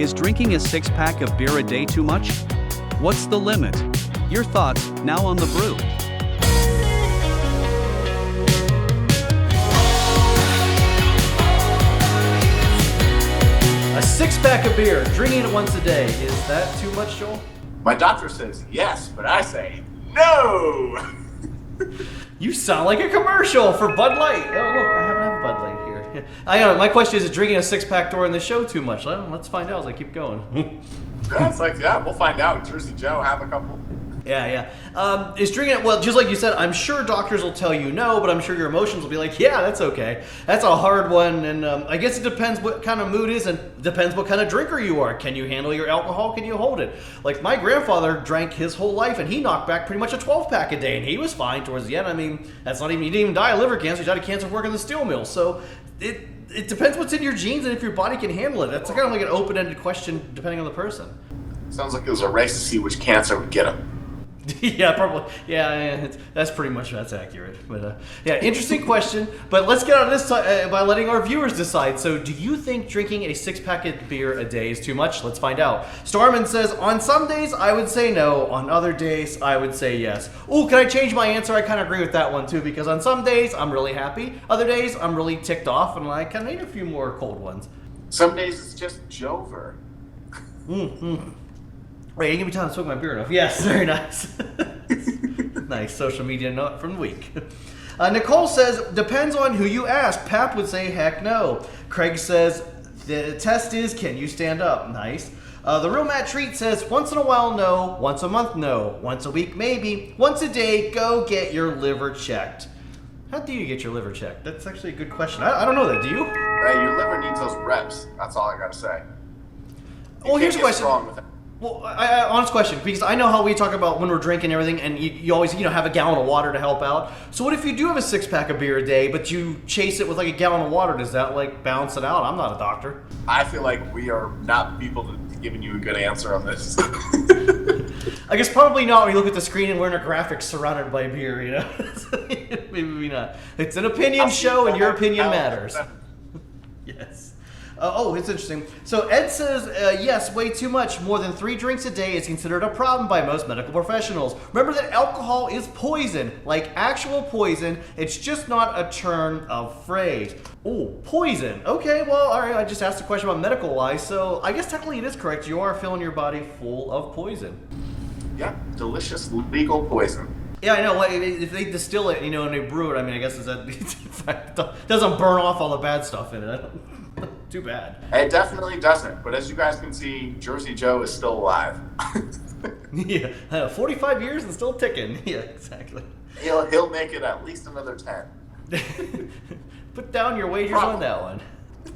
Is drinking a 6-pack of beer a day too much? What's the limit? Your thoughts now on The Brew. A 6-pack of beer, drinking it once a day, is that too much, Joel? My doctor says yes, but I say no! You sound like a commercial for Bud Light. Oh, look, I haven't had Bud Light here. I know, my question is drinking a 6-pack during the show too much? Well, let's find out as I keep going. Yeah, we'll find out. Jersey Joe, have a couple. Yeah. Is drinking it, well, just like you said, I'm sure doctors will tell you no, but I'm sure your emotions will be like, yeah, that's okay. That's a hard one, and I guess it depends what kind of mood is, and depends what kind of drinker you are. Can you handle your alcohol? Can you hold it? Like, my grandfather drank his whole life, and he knocked back pretty much a 12-pack a day, and he was fine towards the end. I mean, he didn't even die of liver cancer. He died of cancer working in the steel mill. So it depends what's in your genes and if your body can handle it. That's kind of like an open-ended question depending on the person. Sounds like it was a race to see which cancer would get him. Yeah, probably. Yeah, that's accurate. But interesting question. But let's get out of this by letting our viewers decide. So, do you think drinking a 6-pack of beer a day is too much? Let's find out. Starman says, on some days I would say no. On other days I would say yes. Ooh, can I change my answer? I kind of agree with that one too, because on some days I'm really happy. Other days I'm really ticked off, and I kind of need a few more cold ones. Some days it's just Jover. Wait, you give me time to smoke my beer enough. Yes, very nice. Nice social media note from the week. Nicole says, depends on who you ask. Pap would say, heck no. Craig says, the test is, can you stand up? Nice. The real Matt Treat says, once in a while, no. Once a month, no. Once a week, maybe. Once a day, go get your liver checked. How do you get your liver checked? That's actually a good question. I don't know that. Do you? Your liver needs those reps. That's all I got to say. Well, here's a question. Well, honest question, because I know how we talk about when we're drinking and everything, and you always, have a gallon of water to help out. So what if you do have a 6-pack of beer a day, but you chase it with like a gallon of water? Does that like balance it out? I'm not a doctor. I feel like we are not people to giving you a good answer on this. I guess probably not when you look at the screen and we're in a graphic surrounded by beer, Maybe not. It's an opinion show, and your opinion matters. Yes. It's interesting. So Ed says, yes, way too much. More than 3 drinks a day is considered a problem by most medical professionals. Remember that alcohol is poison, like actual poison. It's just not a turn of phrase. Oh, poison. Okay, well, all right. I just asked a question about medical-wise, so I guess technically it is correct. You are filling your body full of poison. Yeah, delicious legal poison. Yeah, I know. If they distill it, and they brew it, I mean, I guess it doesn't burn off all the bad stuff in it. Too bad. It definitely doesn't. But as you guys can see, Jersey Joe is still alive. Yeah, 45 years and still ticking. Yeah, exactly. He'll make it at least another 10. Put down your wagers on that one.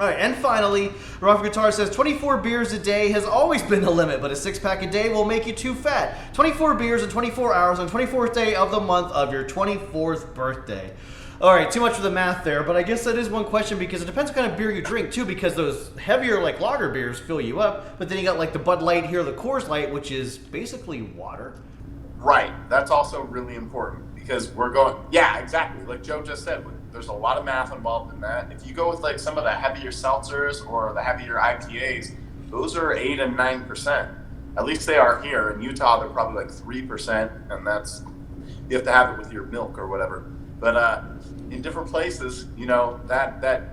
All right, and finally, Rough Guitar says 24 beers a day has always been the limit, but a 6-pack a day will make you too fat. 24 beers in 24 hours on 24th day of the month of your 24th birthday. All right, too much for the math there, but I guess that is one question because it depends what kind of beer you drink too, because those heavier like lager beers fill you up, but then you got like the Bud Light here, the Coors Light, which is basically water. Right, that's also really important because yeah, exactly. Like Joe just said, there's a lot of math involved in that. If you go with like some of the heavier seltzers or the heavier IPAs, those are 8 and 9%. At least they are here. In Utah, they're probably like 3%, and you have to have it with your milk or whatever. But in different places, that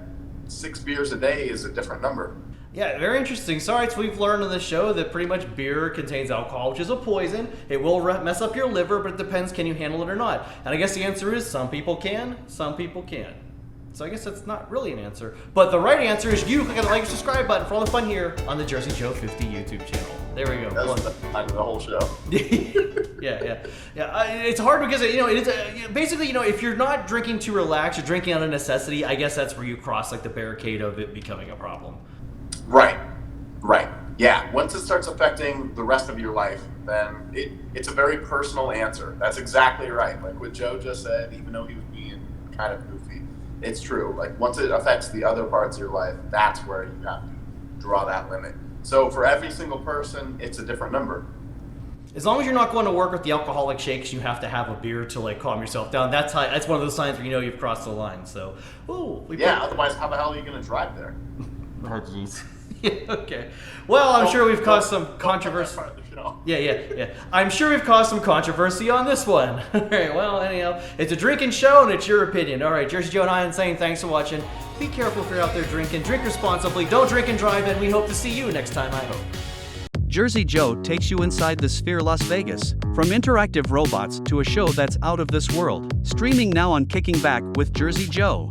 6 beers a day is a different number. Yeah, very interesting. Sorry, so we've learned on the show that pretty much beer contains alcohol, which is a poison. It will mess up your liver, but it depends, can you handle it or not? And I guess the answer is some people can, some people can't. So I guess that's not really an answer. But the right answer is you click on the like and subscribe button for all the fun here on the Jersey Joe 50 YouTube channel. There we go. That's the fun of the whole show. Yeah. It's hard because it is basically if you're not drinking to relax, you're drinking out of necessity. I guess that's where you cross like the barricade of it becoming a problem. Right. Yeah. Once it starts affecting the rest of your life, then it's a very personal answer. That's exactly right. Like what Joe just said, even though he was being kind of goofy, it's true. Like once it affects the other parts of your life, that's where you have to draw that limit. So for every single person, it's a different number. As long as you're not going to work with the alcoholic shakes, you have to have a beer to like calm yourself down. That's one of those signs where you've crossed the line. So, otherwise, how the hell are you going to drive there? Oh, jeez. Yeah, okay. Well, I'm sure we've caused some Don't controversy. part of the show. Yeah. I'm sure we've caused some controversy on this one. All right, well, anyhow, it's a drinking show and it's your opinion. All right, Jersey Joe and I are saying thanks for watching. Be careful if you're out there drinking. Drink responsibly. Don't drink and drive, and we hope to see you next time, I hope. Jersey Joe takes you inside the Sphere Las Vegas. From interactive robots to a show that's out of this world. Streaming now on Kicking Back with Jersey Joe.